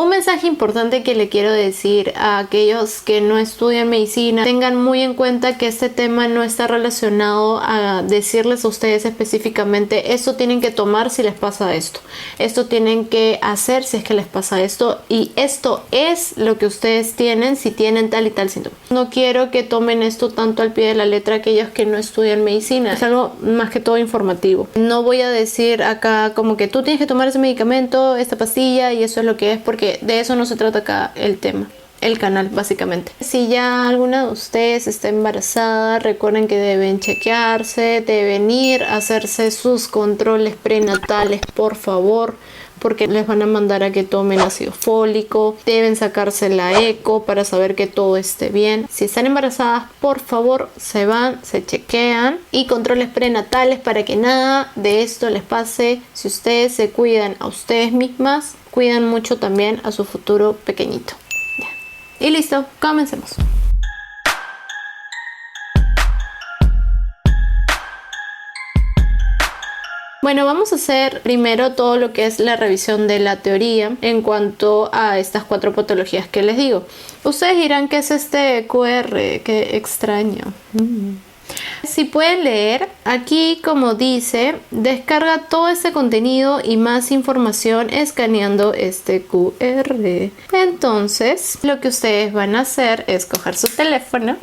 Un mensaje importante que le quiero decir a aquellos que no estudian medicina: tengan muy en cuenta que este tema no está relacionado a decirles a ustedes específicamente esto tienen que tomar si les pasa esto tienen que hacer si es que les pasa esto, y esto es lo que ustedes tienen si tienen tal y tal síntoma. No quiero que tomen esto tanto al pie de la letra aquellos que no estudian medicina, es algo más que todo informativo. No voy a decir acá como que tú tienes que tomar ese medicamento, esta pastilla y eso es lo que es, porque de eso no se trata acá el tema. El canal básicamente. Si ya alguna de ustedes está embarazada, recuerden que deben chequearse, deben ir a hacerse sus controles prenatales, por favor, porque les van a mandar a que tomen ácido fólico, deben sacarse la eco para saber que todo esté bien. Si están embarazadas, por favor, se van, se chequean, y controles prenatales para que nada de esto les pase. Si ustedes se cuidan a ustedes mismas, cuidan mucho también a su futuro pequeñito. Y listo, comencemos. Bueno, vamos a hacer primero todo lo que es la revisión de la teoría en cuanto a estas 4 patologías que les digo. Ustedes dirán, ¿qué es este QR? Qué extraño. Si pueden leer, aquí como dice, descarga todo este contenido y más información escaneando este QR. Entonces, lo que ustedes van a hacer es coger su teléfono.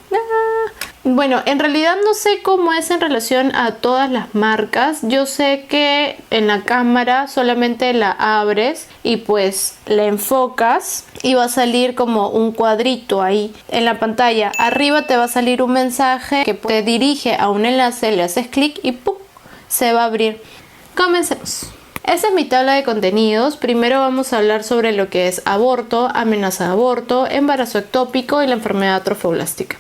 Bueno, en realidad no sé cómo es en relación a todas las marcas. Yo sé que en la cámara solamente la abres y pues la enfocas y va a salir como un cuadrito ahí en la pantalla. Arriba te va a salir un mensaje que te dirige a un enlace, le haces clic y ¡pum!, se va a abrir. Comencemos. Esta es mi tabla de contenidos. Primero vamos a hablar sobre lo que es aborto, amenaza de aborto, embarazo ectópico y la enfermedad trofoblástica.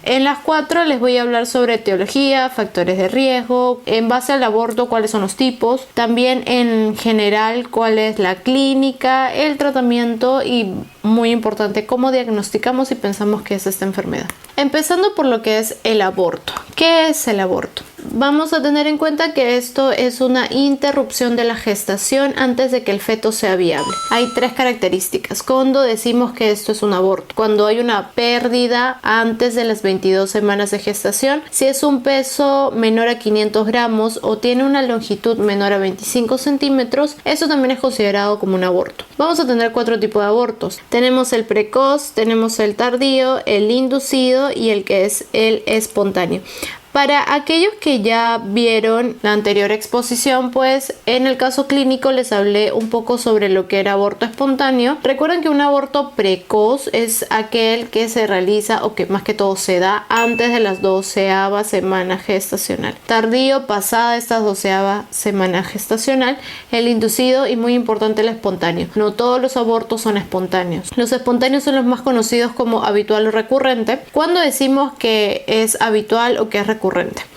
En las 4 les voy a hablar sobre etiología, factores de riesgo, en base al aborto cuáles son los tipos, también en general cuál es la clínica, el tratamiento y, muy importante, cómo diagnosticamos y pensamos que es esta enfermedad. Empezando por lo que es el aborto. ¿Qué es el aborto? Vamos a tener en cuenta que esto es una interrupción de la gestación antes de que el feto sea viable. Hay 3 características cuando decimos que esto es un aborto. Cuando hay una pérdida antes de las 22 semanas de gestación, si es un peso menor a 500 gramos o tiene una longitud menor a 25 centímetros, eso también es considerado como un aborto. Vamos a tener 4 tipos de abortos. Tenemos el precoz, tenemos el tardío, el inducido y el que es el espontáneo. Para aquellos que ya vieron la anterior exposición, pues en el caso clínico les hablé un poco sobre lo que era aborto espontáneo. Recuerden que un aborto precoz es aquel que se realiza o que más que todo se da antes de las 12ª semana gestacional. Tardío, pasada estas 12ª semana gestacional. El inducido y muy importante el espontáneo. No todos los abortos son espontáneos. Los espontáneos son los más conocidos como habitual o recurrente. Cuando decimos que es habitual o que es recurrente,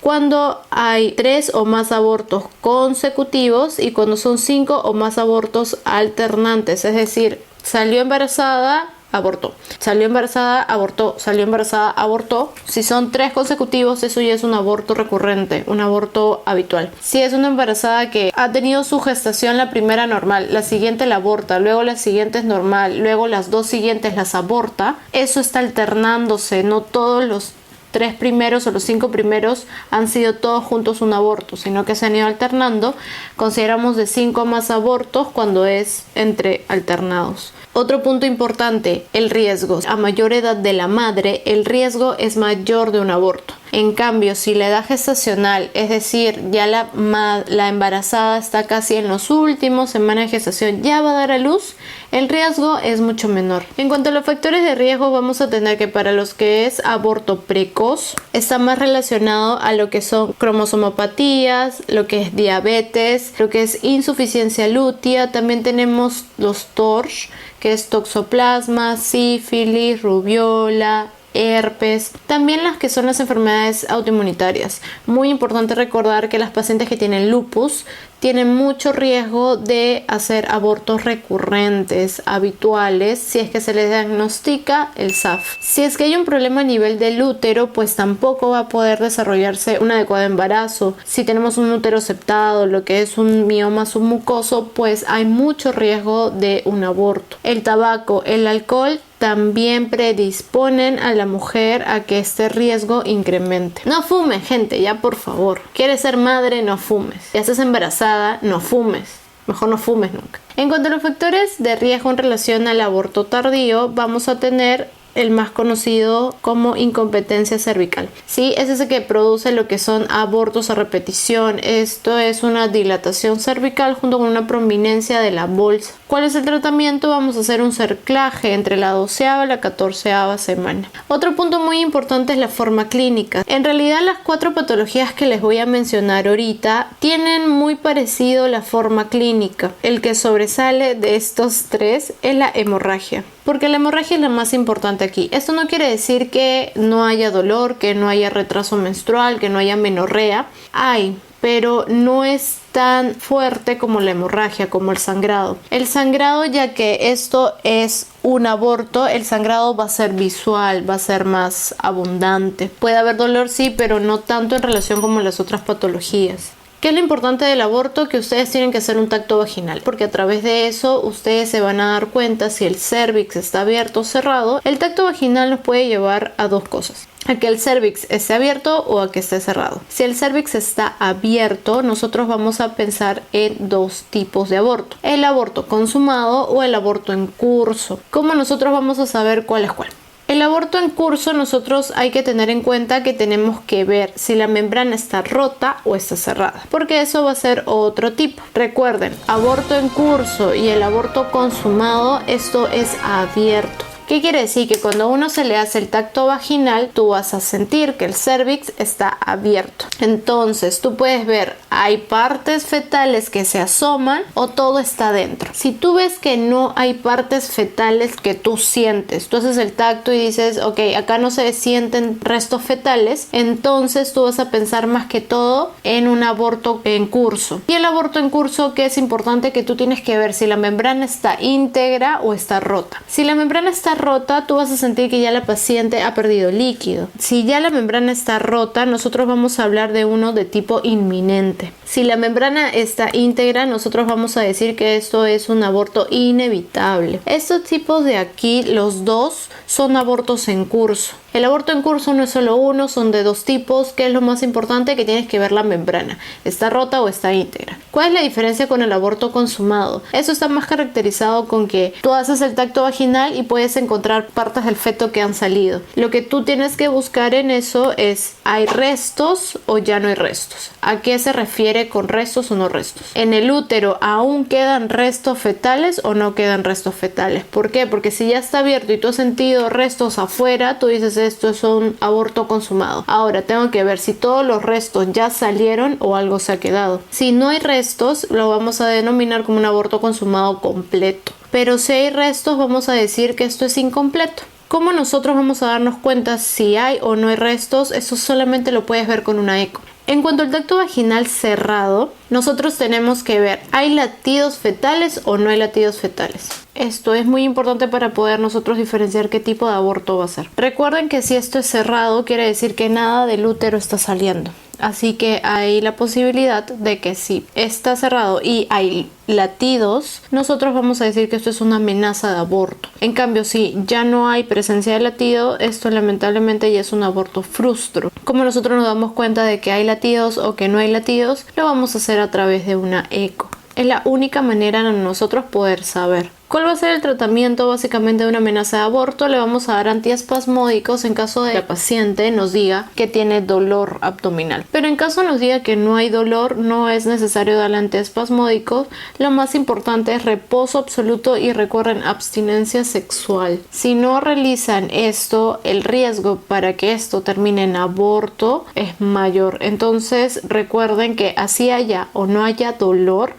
cuando hay 3 o más abortos consecutivos y cuando son 5 o más abortos alternantes, es decir, salió embarazada, abortó, salió embarazada, abortó, salió embarazada, abortó. Si son 3 consecutivos, eso ya es un aborto recurrente, un aborto habitual. Si es una embarazada que ha tenido su gestación, la primera normal, la siguiente la aborta, luego la siguiente es normal, luego las 2 siguientes las aborta, eso está alternándose. No todos los 3 primeros o los 5 primeros han sido todos juntos un aborto, sino que se han ido alternando. Consideramos de 5 más abortos cuando es entre alternados. Otro punto importante, el riesgo. A mayor edad de la madre, el riesgo es mayor de un aborto. En cambio, si la edad gestacional, es decir, ya la embarazada está casi en los últimos semanas de gestación, ya va a dar a luz, el riesgo es mucho menor. En cuanto a los factores de riesgo, vamos a tener que para los que es aborto precoz, está más relacionado a lo que son cromosomopatías, lo que es diabetes, lo que es insuficiencia lútea. También tenemos los TORCH, que es toxoplasma, sífilis, rubiola, herpes, también las que son las enfermedades autoinmunitarias. Muy importante recordar que las pacientes que tienen lupus tienen mucho riesgo de hacer abortos recurrentes, habituales, si es que se les diagnostica el SAF. Si es que hay un problema a nivel del útero, pues tampoco va a poder desarrollarse un adecuado embarazo. Si tenemos un útero septado, lo que es un mioma submucoso, pues hay mucho riesgo de un aborto. El tabaco, el alcohol también predisponen a la mujer a que este riesgo incremente. No fumen, gente, ya por favor. ¿Quieres ser madre? No fumes. Ya estás embarazada, no fumes. Mejor no fumes nunca. En cuanto a los factores de riesgo en relación al aborto tardío, vamos a tener el más conocido como incompetencia cervical. Sí, es ese que produce lo que son abortos a repetición. Esto es una dilatación cervical junto con una prominencia de la bolsa. ¿Cuál es el tratamiento? Vamos a hacer un cerclaje entre la 12ª y la 14ª semana. Otro punto muy importante es la forma clínica. En realidad, las 4 patologías que les voy a mencionar ahorita tienen muy parecido la forma clínica. El que sobresale de estos 3 es la hemorragia, porque la hemorragia es la más importante aquí. Esto no quiere decir que no haya dolor, que no haya retraso menstrual, que no haya menorrea. Hay, pero no es tan fuerte como la hemorragia, como el sangrado. El sangrado, ya que esto es un aborto, el sangrado va a ser visual, va a ser más abundante. Puede haber dolor, sí, pero no tanto en relación como las otras patologías. ¿Qué es lo importante del aborto? Que ustedes tienen que hacer un tacto vaginal, porque a través de eso ustedes se van a dar cuenta si el cérvix está abierto o cerrado. El tacto vaginal nos puede llevar a 2 cosas: a que el cérvix esté abierto o a que esté cerrado. Si el cérvix está abierto, nosotros vamos a pensar en 2 tipos de aborto: el aborto consumado o el aborto en curso. ¿Cómo nosotros vamos a saber cuál es cuál? El aborto en curso, nosotros hay que tener en cuenta que tenemos que ver si la membrana está rota o está cerrada, porque eso va a ser otro tipo. Recuerden, aborto en curso y el aborto consumado, esto es abierto. ¿Qué quiere decir? Que cuando a uno se le hace el tacto vaginal, tú vas a sentir que el cérvix está abierto. Entonces, tú puedes ver, hay partes fetales que se asoman o todo está dentro. Si tú ves que no hay partes fetales que tú sientes, tú haces el tacto y dices, ok, acá no se sienten restos fetales, entonces tú vas a pensar más que todo en un aborto en curso. Y el aborto en curso, que es importante, que tú tienes que ver si la membrana está íntegra o está rota. Si la membrana está rota, tú vas a sentir que ya la paciente ha perdido líquido. Si ya la membrana está rota, nosotros vamos a hablar de uno de tipo inminente. Si la membrana está íntegra, nosotros vamos a decir que esto es un aborto inevitable. Estos tipos de aquí, los 2, son abortos en curso. El aborto en curso no es solo uno, son de 2 tipos. ¿Qué es lo más importante? Que tienes que ver la membrana, ¿está rota o está íntegra? ¿Cuál es la diferencia con el aborto consumado? Eso está más caracterizado con que tú haces el tacto vaginal y puedes encontrar partes del feto que han salido. Lo que tú tienes que buscar en eso es, ¿hay restos o ya no hay restos? ¿A qué se refiere con restos o no restos? En el útero, ¿aún quedan restos fetales o no quedan restos fetales? ¿Por qué? Porque si ya está abierto y tú has sentido restos afuera, tú dices, esto es un aborto consumado. Ahora tengo que ver si todos los restos ya salieron o algo se ha quedado. Si no hay restos, lo vamos a denominar como un aborto consumado completo. Pero si hay restos, vamos a decir que esto es incompleto. ¿Cómo nosotros vamos a darnos cuenta si hay o no hay restos? Eso solamente lo puedes ver con una eco. En cuanto al tacto vaginal cerrado, nosotros tenemos que ver, ¿hay latidos fetales o no hay latidos fetales? Esto es muy importante para poder nosotros diferenciar qué tipo de aborto va a ser. Recuerden que si esto es cerrado, quiere decir que nada del útero está saliendo. Así que hay la posibilidad de que si está cerrado y hay latidos, nosotros vamos a decir que esto es una amenaza de aborto. En cambio, si ya no hay presencia de latido, esto lamentablemente ya es un aborto frustro. Como nosotros nos damos cuenta de que hay latidos o que no hay latidos, lo vamos a hacer a través de una eco. Es la única manera de nosotros poder saber. ¿Cuál va a ser el tratamiento básicamente de una amenaza de aborto? Le vamos a dar antiespasmódicos en caso de que la paciente nos diga que tiene dolor abdominal. Pero en caso nos diga que no hay dolor, no es necesario darle antiespasmódicos. Lo más importante es reposo absoluto y recuerden, abstinencia sexual. Si no realizan esto, el riesgo para que esto termine en aborto es mayor. Entonces recuerden que así haya o no haya dolor,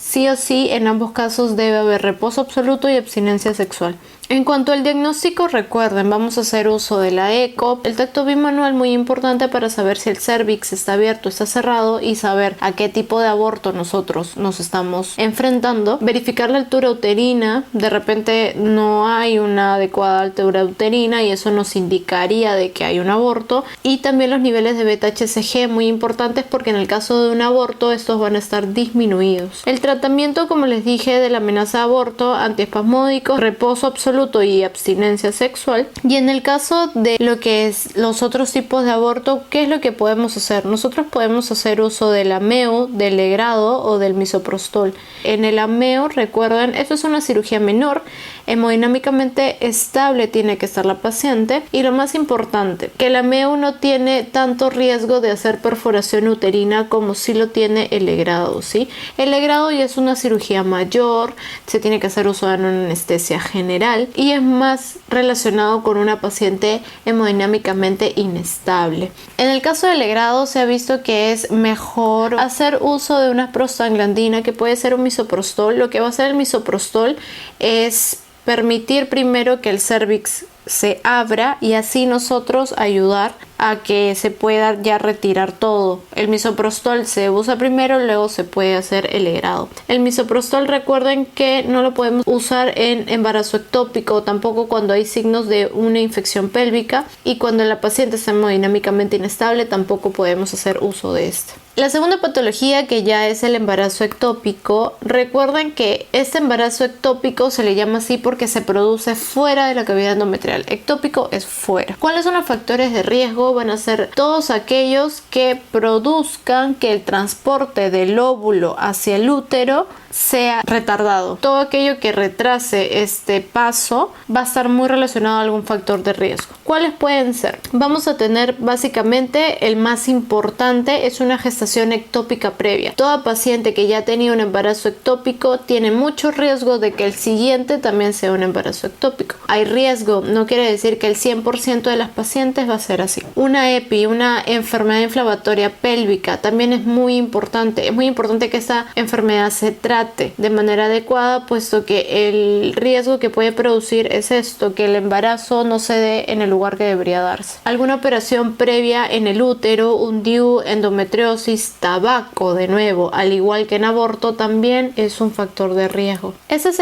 Sí o sí, en ambos casos debe haber reposo absoluto y abstinencia sexual. En cuanto al diagnóstico, recuerden, vamos a hacer uso de la eco, el tacto bimanual, muy importante para saber si el cérvix está abierto o está cerrado y saber a qué tipo de aborto nosotros nos estamos enfrentando. Verificar la altura uterina, de repente no hay una adecuada altura uterina y eso nos indicaría de que hay un aborto. Y también los niveles de beta-HCG, muy importantes porque en el caso de un aborto estos van a estar disminuidos. El tratamiento, como les dije, de la amenaza de aborto, antiespasmódicos, reposo absoluto y abstinencia sexual. Y en el caso de lo que es los otros tipos de aborto, ¿qué es lo que podemos hacer? Nosotros podemos hacer uso del ameo, del legrado o del misoprostol. En el ameo, recuerden, esto es una cirugía menor, hemodinámicamente estable tiene que estar la paciente y lo más importante, que el ameo no tiene tanto riesgo de hacer perforación uterina como si lo tiene el legrado, ¿sí? El legrado ya es una cirugía mayor, se tiene que hacer uso de una anestesia general y es más relacionado con una paciente hemodinámicamente inestable. En el caso del legrado se ha visto que es mejor hacer uso de una prostaglandina que puede ser un misoprostol. Lo que va a hacer el misoprostol es permitir primero que el cérvix se abra y así nosotros ayudar a que se pueda ya retirar todo. El misoprostol se usa primero, luego se puede hacer el legrado. El misoprostol, recuerden que no lo podemos usar en embarazo ectópico, tampoco cuando hay signos de una infección pélvica y cuando la paciente está hemodinámicamente inestable tampoco podemos hacer uso de este. La segunda patología, que ya es el embarazo ectópico, recuerden que este embarazo ectópico se le llama así porque se produce fuera de la cavidad endometrial. Ectópico es fuera. ¿Cuáles son los factores de riesgo? Van a ser todos aquellos que produzcan que el transporte del óvulo hacia el útero sea retardado. Todo aquello que retrase este paso va a estar muy relacionado a algún factor de riesgo. ¿Cuáles pueden ser? Vamos a tener básicamente el más importante es una gestación ectópica previa. Toda paciente que ya tenía un embarazo ectópico tiene mucho riesgo de que el siguiente también sea un embarazo ectópico. Hay riesgo, no quiere decir que el 100% de las pacientes va a ser así. Una EPI, una enfermedad inflamatoria pélvica, también es muy importante. Es muy importante que esta enfermedad se trate de manera adecuada, puesto que el riesgo que puede producir es esto, que el embarazo no se dé en el lugar que debería darse. Alguna operación previa en el útero, un DIU, endometriosis, tabaco, de nuevo, al igual que en aborto, también es un factor de riesgo. Ese es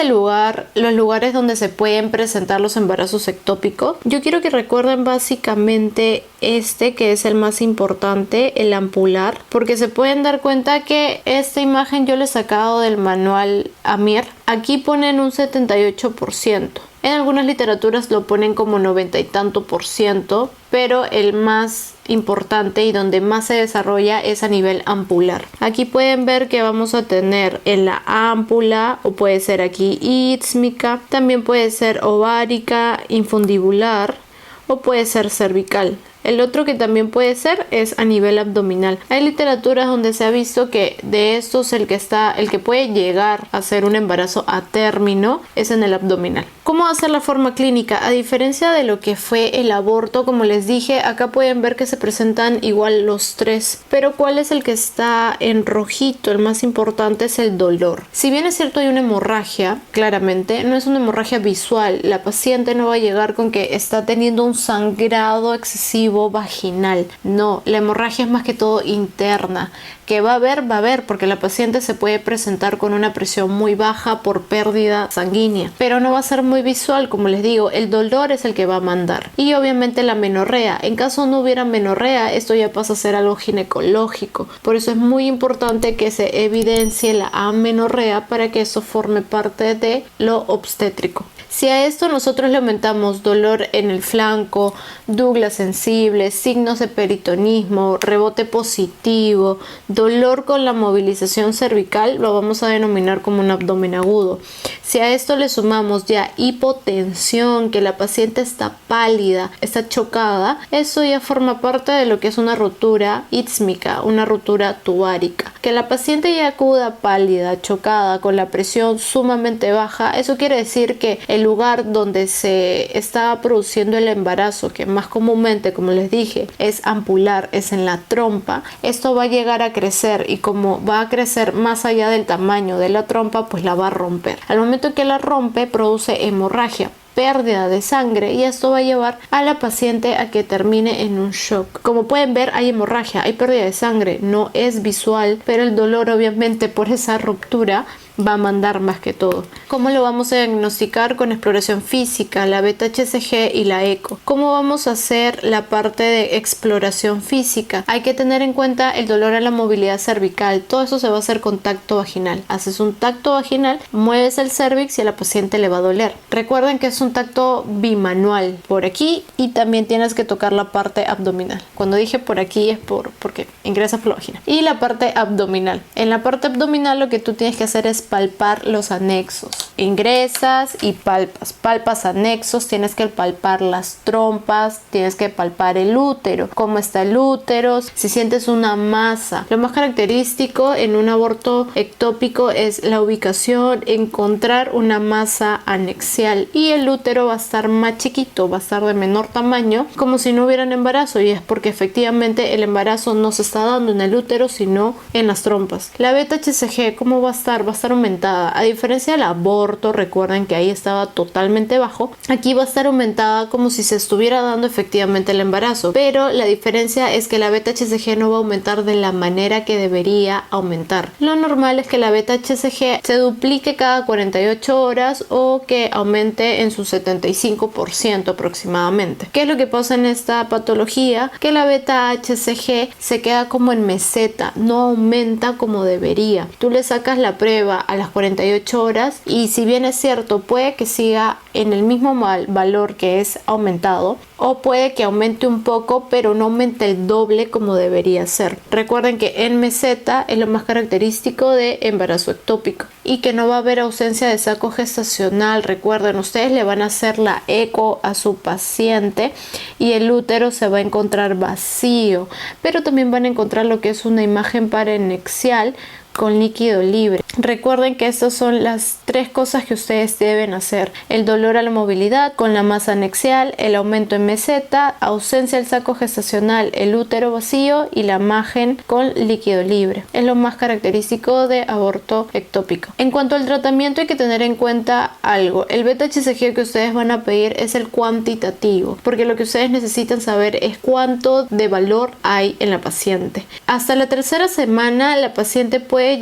los lugares donde se pueden presentar los embarazos ectópicos. Yo quiero que recuerden básicamente este, que es el más importante, el ampular, porque se pueden dar cuenta que esta imagen yo le he sacado del manual AMIR. Aquí ponen un 78%. En algunas literaturas lo ponen como 90 y tanto %, pero el más importante y donde más se desarrolla es a nivel ampular. Aquí pueden ver que vamos a tener en la ámpula, o puede ser aquí ísmica, también puede ser ovárica, infundibular o puede ser cervical. El otro que también puede ser es a nivel abdominal. Hay literaturas donde se ha visto que de estos el que puede llegar a ser un embarazo a término es en el abdominal. ¿Cómo va a ser la forma clínica? A diferencia de lo que fue el aborto, como les dije, acá pueden ver que se presentan igual los tres. Pero ¿cuál es el que está en rojito? El más importante es el dolor. Si bien es cierto hay una hemorragia, claramente, no es una hemorragia visual. La paciente no va a llegar con que está teniendo un sangrado excesivo vaginal. No, la hemorragia es más que todo interna. Que va a haber, porque la paciente se puede presentar con una presión muy baja por pérdida sanguínea, pero no va a ser muy visual. Como les digo, el dolor es el que va a mandar. Y obviamente la menorrea. En caso no hubiera menorrea, esto ya pasa a ser algo ginecológico. Por eso es muy importante que se evidencie la amenorrea para que eso forme parte de lo obstétrico. Si a esto nosotros le aumentamos dolor en el flanco, douglas sensibles, signos de peritonismo, rebote positivo, dolor con la movilización cervical, lo vamos a denominar como un abdomen agudo. Si a esto le sumamos ya hipotensión, que la paciente está pálida, está chocada, eso ya forma parte de lo que es una rotura ísmica, una rotura tubárica. Que la paciente ya acuda pálida, chocada, con la presión sumamente baja, eso quiere decir que el lugar donde se está produciendo el embarazo, que más comúnmente, como les dije, es ampular, es en la trompa, esto va a llegar a crecer, y como va a crecer más allá del tamaño de la trompa, pues la va a romper. Al momento que la rompe, produce hemorragia, pérdida de sangre, y esto va a llevar a la paciente a que termine en un shock. Como pueden ver, hay hemorragia, hay pérdida de sangre, no es visual, pero el dolor obviamente por esa ruptura va a mandar más que todo. ¿Cómo lo vamos a diagnosticar? Con exploración física, la beta-HCG y la eco. ¿Cómo vamos a hacer la parte de exploración física? Hay que tener en cuenta el dolor a la movilidad cervical. Todo eso se va a hacer con tacto vaginal. Haces un tacto vaginal, mueves el cervix y a la paciente le va a doler. Recuerden que es un tacto bimanual, por aquí, y también tienes que tocar la parte abdominal. Cuando dije por aquí es porque ingresas por la vagina. Y la parte abdominal. En la parte abdominal lo que tú tienes que hacer es palpar los anexos. Ingresas y palpas anexos, tienes que palpar las trompas, tienes que palpar el útero, cómo está el útero, si sientes una masa. Lo más característico en un aborto ectópico es la ubicación, encontrar una masa anexial, y el útero va a estar más chiquito, va a estar de menor tamaño, como si no hubieran embarazo, y es porque efectivamente el embarazo no se está dando en el útero, sino en las trompas. La beta-HCG, ¿cómo va a estar? Va a estar aumentada. A diferencia del aborto, recuerden que ahí estaba totalmente bajo, aquí va a estar aumentada como si se estuviera dando efectivamente el embarazo, pero la diferencia es que la beta-HCG no va a aumentar de la manera que debería aumentar. Lo normal es que la beta-HCG se duplique cada 48 horas o que aumente en su 75% aproximadamente. ¿Qué es lo que pasa en esta patología? Que la beta-HCG se queda como en meseta, no aumenta como debería. Tú le sacas la prueba a las 48 horas y si bien es cierto, puede que siga en el mismo valor que es aumentado, o puede que aumente un poco pero no aumente el doble como debería ser. Recuerden que en meseta es lo más característico de embarazo ectópico y que no va a haber ausencia de saco gestacional. Recuerden, ustedes le van a hacer la eco a su paciente y el útero se va a encontrar vacío, pero también van a encontrar lo que es una imagen paranexial con líquido libre. Recuerden que estas son las tres cosas que ustedes deben hacer: el dolor a la movilidad con la masa anexial, el aumento en meseta, ausencia del saco gestacional, el útero vacío y la imagen con líquido libre. Es lo más característico de aborto ectópico. En cuanto al tratamiento, hay que tener en cuenta algo: el beta-HCG que ustedes van a pedir es el cuantitativo, porque lo que ustedes necesitan saber es cuánto de valor hay en la paciente. Hasta la tercera semana la paciente puede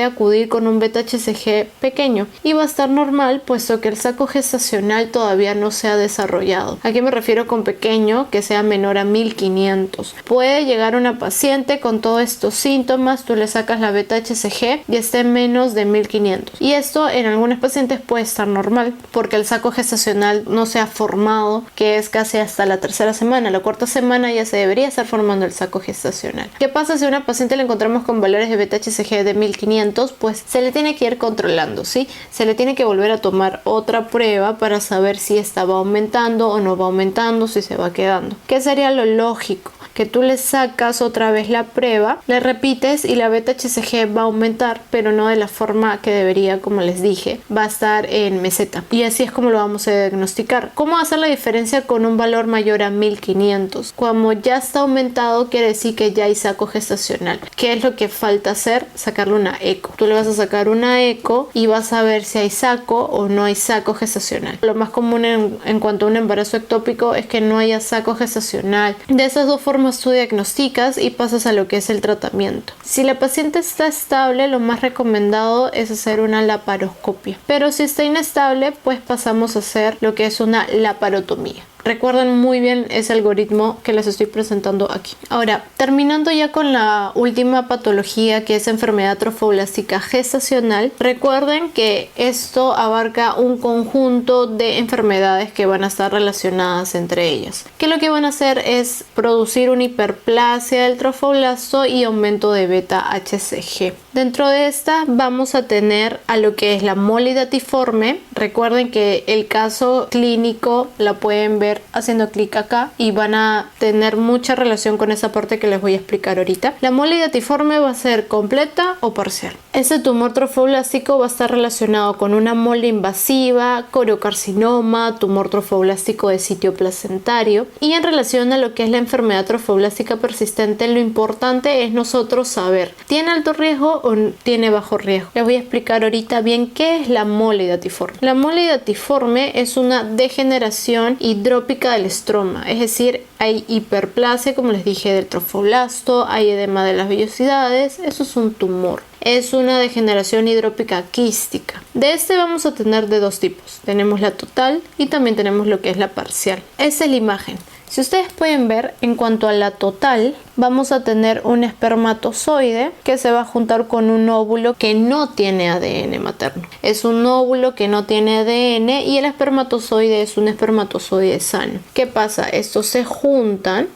acudir con un beta-HCG pequeño y va a estar normal, puesto que el saco gestacional todavía no se ha desarrollado. ¿A qué me refiero con pequeño? Que sea menor a 1500. Puede llegar una paciente con todos estos síntomas, tú le sacas la beta-HCG y esté menos de 1500. Y esto en algunos pacientes puede estar normal, porque el saco gestacional no se ha formado, que es casi hasta la tercera semana. La cuarta semana ya se debería estar formando el saco gestacional. ¿Qué pasa si a una paciente la encontramos con valores de beta-HCG de 1500? Pues se le tiene que ir controlando, ¿sí? Se le tiene que volver a tomar otra prueba para saber si estaba aumentando o no va aumentando, si se va quedando. ¿Qué sería lo lógico? Que tú le sacas otra vez la prueba, le repites y la beta-HCG va a aumentar, pero no de la forma que debería, como les dije, va a estar en meseta. Y así es como lo vamos a diagnosticar. ¿Cómo hacer la diferencia con un valor mayor a 1500? Como ya está aumentado, quiere decir que ya hay saco gestacional. ¿Qué es lo que falta hacer? Sacarle una eco. Tú le vas a sacar una eco y vas a ver si hay saco o no hay saco gestacional. Lo más común en cuanto a un embarazo ectópico es que no haya saco gestacional. De esas dos formas tú diagnosticas y pasas a lo que es el tratamiento. Si la paciente está estable, lo más recomendado es hacer una laparoscopia, pero si está inestable, pues pasamos a hacer lo que es una laparotomía. Recuerden muy bien ese algoritmo que les estoy presentando aquí. Ahora, terminando ya con la última patología, que es enfermedad trofoblástica gestacional, recuerden que esto abarca un conjunto de enfermedades que van a estar relacionadas entre ellas, que lo que van a hacer es producir una hiperplasia del trofoblasto y aumento de beta-HCG. Dentro de esta vamos a tener a lo que es la molidatiforme. Recuerden que el caso clínico la pueden ver ver haciendo clic acá y van a tener mucha relación con esa parte que les voy a explicar ahorita. La mole hidatiforme va a ser completa o parcial. Este tumor trofoblástico va a estar relacionado con una mole invasiva, coriocarcinoma, tumor trofoblástico de sitio placentario. Y en relación a lo que es la enfermedad trofoblástica persistente, lo importante es nosotros saber, ¿tiene alto riesgo o tiene bajo riesgo? Les voy a explicar ahorita bien qué es la mole hidatiforme. La mole hidatiforme es una degeneración hidrópica del estroma, es decir, hay hiperplasia, como les dije, del trofoblasto, hay edema de las vellosidades, eso es un tumor. Es una degeneración hidrópica quística. De este vamos a tener de dos tipos. Tenemos la total y también tenemos lo que es la parcial. Esa es la imagen. Si ustedes pueden ver, en cuanto a la total, vamos a tener un espermatozoide que se va a juntar con un óvulo que no tiene ADN materno. Es un óvulo que no tiene ADN y el espermatozoide es un espermatozoide sano. ¿Qué pasa? Estos se juntan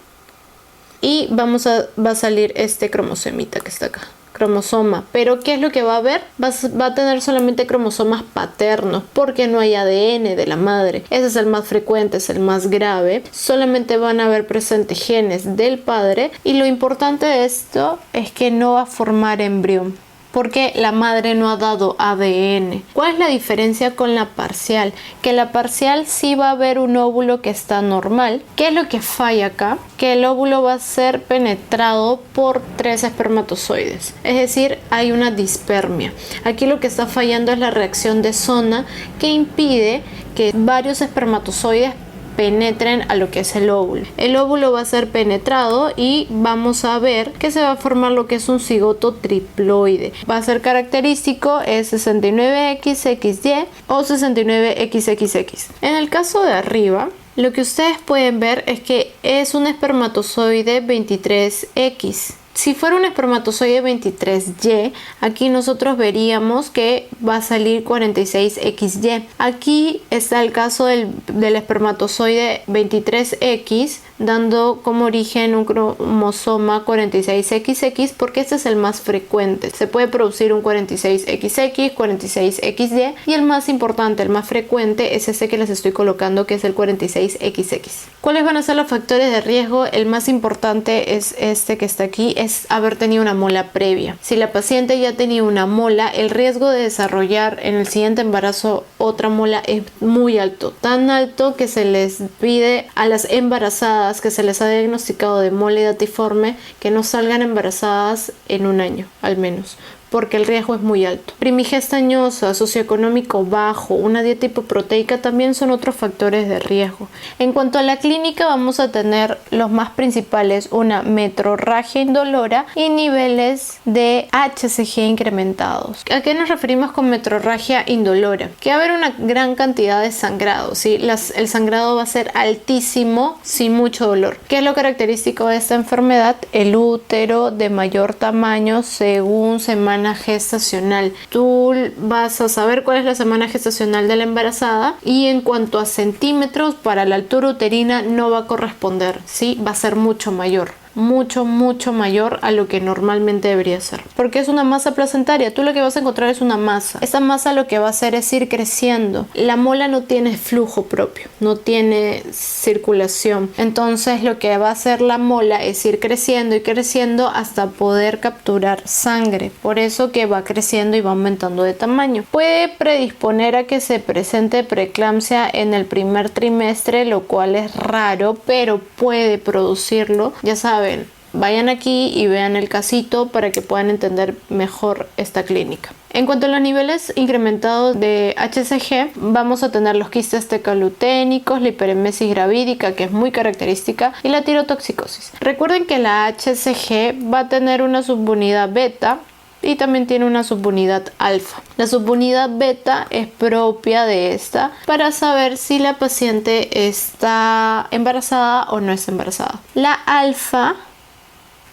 y va a salir este cromosomita que está acá. Cromosoma, pero ¿qué es lo que va a haber? Va a tener solamente cromosomas paternos porque no hay ADN de la madre. Ese es el más frecuente, es el más grave. Solamente van a haber presentes genes del padre y lo importante de esto es que no va a formar embrión, porque la madre no ha dado ADN. ¿Cuál es la diferencia con la parcial? Que la parcial sí va a haber un óvulo que está normal. ¿Qué es lo que falla acá? Que el óvulo va a ser penetrado por 3 espermatozoides. Es decir, hay una dispermia. Aquí lo que está fallando es la reacción de zona que impide que varios espermatozoides penetren a lo que es el óvulo. El óvulo va a ser penetrado y vamos a ver que se va a formar lo que es un cigoto triploide. Va a ser característico, es 69XXY o 69XXX. En el caso de arriba, lo que ustedes pueden ver es que es un espermatozoide 23X. Si fuera un espermatozoide 23Y, aquí nosotros veríamos que va a salir 46XY. Aquí está el caso del espermatozoide 23X, dando como origen un cromosoma 46XX, porque este es el más frecuente. Se puede producir un 46XX, 46XY, y el más importante, el más frecuente, es ese que les estoy colocando, que es el 46XX. ¿Cuáles van a ser los factores de riesgo? El más importante es este que está aquí, es haber tenido una mola previa. Si la paciente ya tenía una mola, el riesgo de desarrollar en el siguiente embarazo otra mola es muy alto, tan alto que se les pide a las embarazadas que se les ha diagnosticado de mole hidatiforme que no salgan embarazadas en un año al menos, porque el riesgo es muy alto. Primigestañosa, socioeconómico bajo, una dieta hipoproteica también son otros factores de riesgo. En cuanto a la clínica, vamos a tener los más principales, una metrorragia indolora y niveles de HCG incrementados. ¿A qué nos referimos con metrorragia indolora? Que va a haber una gran cantidad de sangrado, ¿sí? El sangrado va a ser altísimo sin mucho dolor. ¿Qué es lo característico de esta enfermedad? El útero de mayor tamaño según semana gestacional. Tú vas a saber cuál es la semana gestacional de la embarazada y en cuanto a centímetros para la altura uterina no va a corresponder, ¿sí? Va a ser mucho mayor. Mucho mayor a lo que normalmente debería ser, porque es una masa placentaria. Tú lo que vas a encontrar es una masa. Esta masa lo que va a hacer es ir creciendo. La mola no tiene flujo propio, no tiene circulación, entonces lo que va a hacer la mola es ir creciendo y creciendo hasta poder capturar sangre. Por eso que va creciendo y va aumentando de tamaño. Puede predisponer a que se presente preeclampsia en el primer trimestre, lo cual es raro, pero puede producirlo. Ya saben, vayan aquí y vean el casito para que puedan entender mejor esta clínica. En cuanto a los niveles incrementados de HCG, vamos a tener los quistes tecaluténicos, la hiperemesis gravídica, que es muy característica, y la tirotoxicosis. Recuerden que la HCG va a tener una subunidad beta y también tiene una subunidad alfa. La subunidad beta es propia de esta para saber si la paciente está embarazada o no está embarazada. La alfa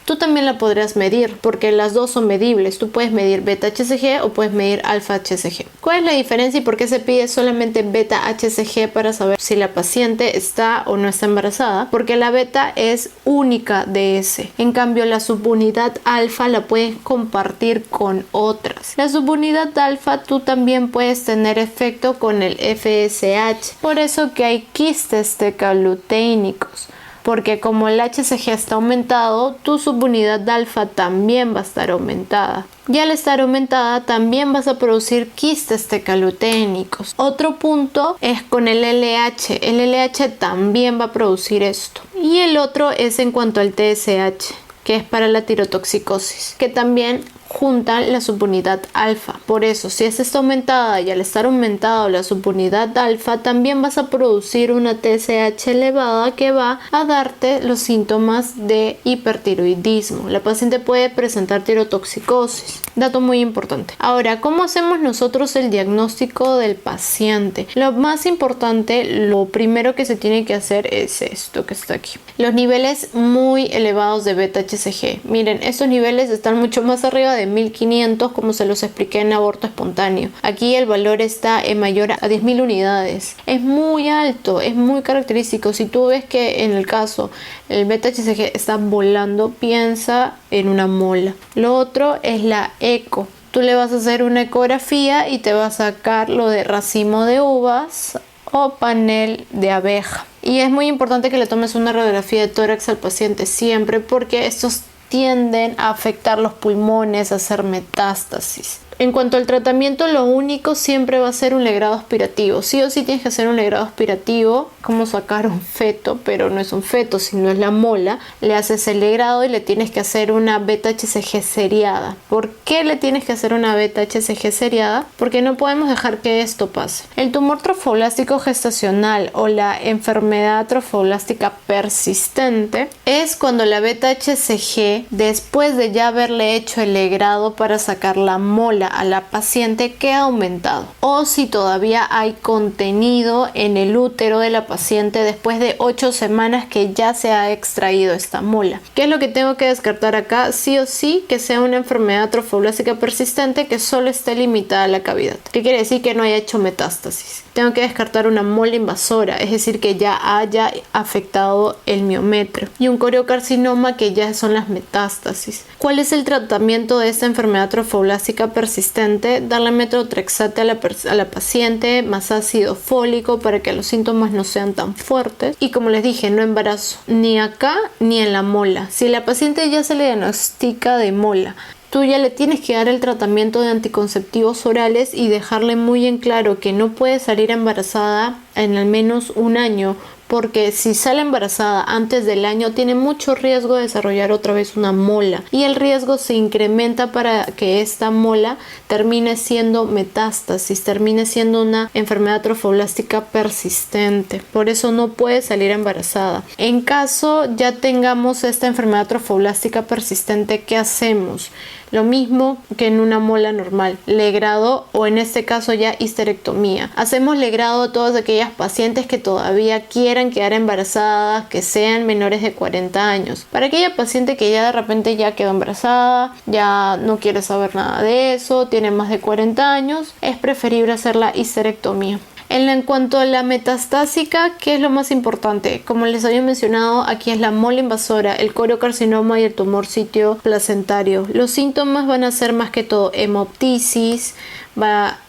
Tú también la podrías medir porque las dos son medibles. Tú puedes medir beta-HCG o puedes medir alfa-HCG. ¿Cuál es la diferencia y por qué se pide solamente beta-HCG para saber si la paciente está o no está embarazada? Porque la beta es única de ese. En cambio, la subunidad alfa la puedes compartir con otras. La subunidad alfa tú también puedes tener efecto con el FSH. Por eso que hay quistes tecaluteínicos. Porque como el HCG está aumentado, tu subunidad de alfa también va a estar aumentada. Y al estar aumentada también vas a producir quistes tecaluteínicos. Otro punto es con el LH. El LH también va a producir esto. Y el otro es en cuanto al TSH, que es para la tirotoxicosis, que también juntan la subunidad alfa. Por eso, si esta está aumentada y al estar aumentado la subunidad alfa, también vas a producir una TSH elevada que va a darte los síntomas de hipertiroidismo. La paciente puede presentar tirotoxicosis. Dato muy importante. Ahora, ¿cómo hacemos nosotros el diagnóstico del paciente? Lo más importante, lo primero que se tiene que hacer es esto que está aquí. Los niveles muy elevados de beta-HCG. Miren, estos niveles están mucho más arriba de 1500, como se los expliqué en aborto espontáneo. Aquí el valor está en mayor a 10.000 unidades. Es muy alto, es muy característico. Si tú ves que en el caso el beta-HCG está volando, piensa en una mola. Lo otro es la eco. Tú le vas a hacer una ecografía y te va a sacar lo de racimo de uvas o panel de abeja. Y es muy importante que le tomes una radiografía de tórax al paciente siempre, porque estos tienden a afectar los pulmones, a hacer metástasis. En cuanto al tratamiento, lo único siempre va a ser un legrado aspirativo. Sí o sí tienes que hacer un legrado aspirativo, como sacar un feto, pero no es un feto, sino es la mola. Le haces el legrado y le tienes que hacer una beta-HCG seriada. ¿Por qué le tienes que hacer una beta-HCG seriada? Porque no podemos dejar que esto pase. El tumor trofoblástico gestacional o la enfermedad trofoblástica persistente es cuando la beta-HCG, después de ya haberle hecho el legrado para sacar la mola a la paciente, que ha aumentado, o si todavía hay contenido en el útero de la paciente después de 8 semanas que ya se ha extraído esta mola. ¿Qué es lo que tengo que descartar acá? Sí o sí que sea una enfermedad trofoblástica persistente que solo esté limitada a la cavidad. ¿Qué quiere decir? Que no haya hecho metástasis. Tengo que descartar una mola invasora, es decir, que ya haya afectado el miometrio, y un coriocarcinoma, que ya son las metástasis. ¿Cuál es el tratamiento de esta enfermedad trofoblástica persistente? Darle metotrexate a la paciente, más ácido fólico para que los síntomas no sean tan fuertes, y como les dije, no embarazo ni acá ni en la mola. Si la paciente ya se le diagnostica de mola, tú ya le tienes que dar el tratamiento de anticonceptivos orales y dejarle muy en claro que no puede salir embarazada en al menos un año, porque si sale embarazada antes del año tiene mucho riesgo de desarrollar otra vez una mola, y el riesgo se incrementa para que esta mola termine siendo metástasis, termine siendo una enfermedad trofoblástica persistente. Por eso no puede salir embarazada. En caso ya tengamos esta enfermedad trofoblástica persistente, ¿qué hacemos? Lo mismo que en una mola normal, legrado, o en este caso ya histerectomía. Hacemos legrado a todas aquellas pacientes que todavía quieran quedar embarazadas, que sean menores de 40 años. Para aquella paciente que ya de repente ya quedó embarazada, ya no quiere saber nada de eso, tiene más de 40 años, es preferible hacer la histerectomía. En cuanto a la metastásica, ¿qué es lo más importante? Como les había mencionado, aquí es la mola invasora, el coriocarcinoma y el tumor sitio placentario. Los síntomas van a ser más que todo hemoptisis,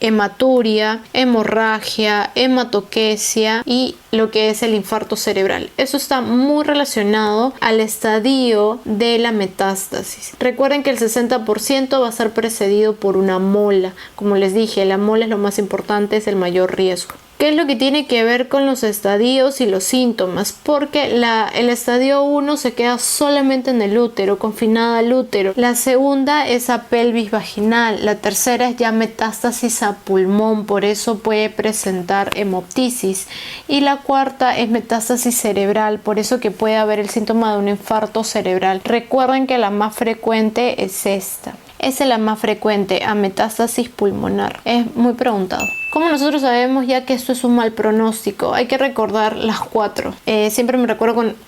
hematuria, hemorragia, hematoquesia y lo que es el infarto cerebral. Eso está muy relacionado al estadio de la metástasis. Recuerden que el 60% va a ser precedido por una mola. Como les dije, la mola es lo más importante, es el mayor riesgo. ¿Qué es lo que tiene que ver con los estadios y los síntomas? Porque el estadio 1 se queda solamente en el útero, confinada al útero. La segunda es a pelvis vaginal. La tercera es ya metástasis a pulmón, por eso puede presentar hemoptisis. Y la cuarta es metástasis cerebral, por eso que puede haber el síntoma de un infarto cerebral. Recuerden que la más frecuente es esta. Esa es la más frecuente, a metástasis pulmonar. Es muy preguntado. ¿Cómo nosotros sabemos ya que esto es un mal pronóstico? Hay que recordar las 4. Siempre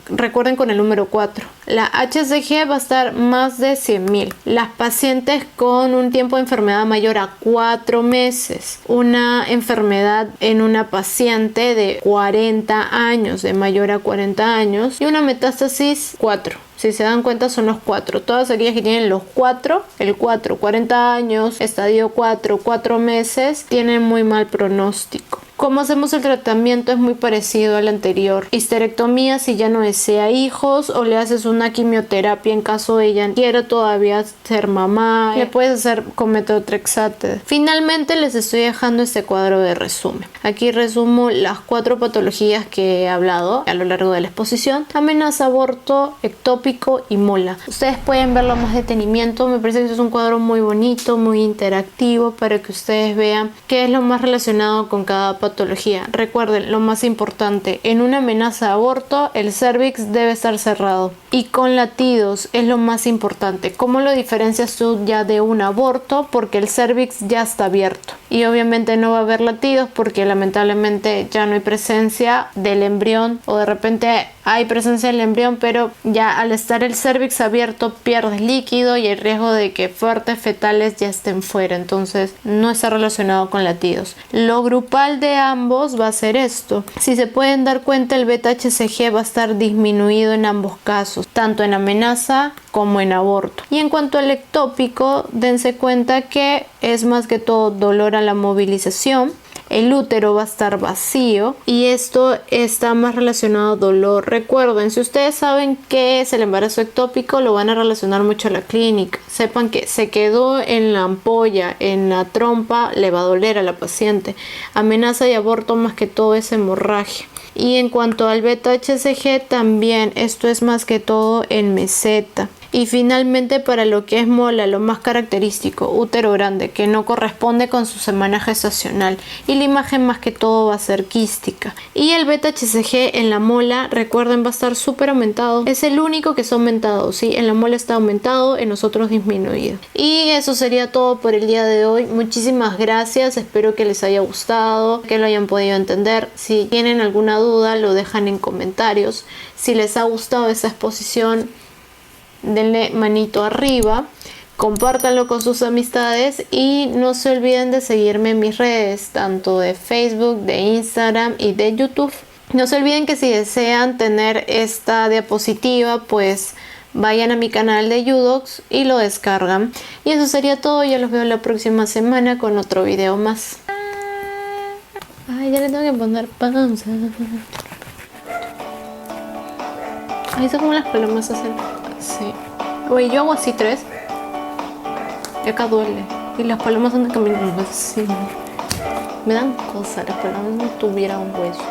recuerden con el número 4. La HCG va a estar más de 100.000. Las pacientes con un tiempo de enfermedad mayor a 4 meses. Una enfermedad en una paciente de 40 años, de mayor a 40 años. Y una metástasis 4. Si se dan cuenta son los 4. Todas aquellas que tienen los 4, el 4, 40 años, estadio 4, 4 meses, tienen muy mal pronóstico. ¿Cómo hacemos el tratamiento? Es muy parecido al anterior. Histerectomía si ya no desea hijos, o le haces una quimioterapia en caso ella quiera todavía ser mamá. Le puedes hacer con metotrexate. Finalmente les estoy dejando este cuadro de resumen. Aquí resumo las 4 patologías que he hablado a lo largo de la exposición: amenaza, aborto, ectópico y mola. Ustedes pueden verlo a más detenimiento. Me parece que es un cuadro muy bonito, muy interactivo, para que ustedes vean qué es lo más relacionado con cada patología. Recuerden lo más importante: en una amenaza de aborto el cervix debe estar cerrado y con latidos, es lo más importante. ¿Cómo lo diferencias tú ya de un aborto? Porque el cervix ya está abierto y obviamente no va a haber latidos porque lamentablemente ya no hay presencia del embrión, o de repente hay presencia del embrión, pero ya al estar el cervix abierto pierdes líquido y hay riesgo de que fuertes fetales ya estén fuera. Entonces no está relacionado con latidos. Lo grupal de ambos va a ser esto. Si se pueden dar cuenta, el beta HCG va a estar disminuido en ambos casos, tanto en amenaza como en aborto. Y en cuanto al ectópico, dense cuenta que es más que todo dolor a la movilización. El útero va a estar vacío y esto está más relacionado a dolor. Recuerden, si ustedes saben qué es el embarazo ectópico, lo van a relacionar mucho a la clínica. Sepan que se quedó en la ampolla, en la trompa, le va a doler a la paciente. Amenaza y aborto más que todo es hemorragia. Y en cuanto al beta HCG también, esto es más que todo en meseta. Y finalmente, para lo que es mola, lo más característico, útero grande, que no corresponde con su semana gestacional. Y la imagen más que todo va a ser quística. Y el beta HCG en la mola, recuerden, va a estar súper aumentado. Es el único que está aumentado, ¿sí? En la mola está aumentado, en nosotros disminuido. Y eso sería todo por el día de hoy. Muchísimas gracias, espero que les haya gustado, que lo hayan podido entender. Si tienen alguna duda, lo dejan en comentarios. Si les ha gustado esa exposición, denle manito arriba, compártanlo con sus amistades y no se olviden de seguirme en mis redes, tanto de Facebook, de Instagram y de YouTube. No se olviden que si desean tener esta diapositiva, pues vayan a mi canal de Udox y lo descargan. Y eso sería todo. Yo los veo la próxima semana con otro video más. Ay, ya le tengo que poner pausa. Ahí son como las palomas hacen. Sí. Oye, yo hago así 3. Y acá duele. Y las palomas andan caminando así. Me dan cosas. Las palomas no tuvieran hueso.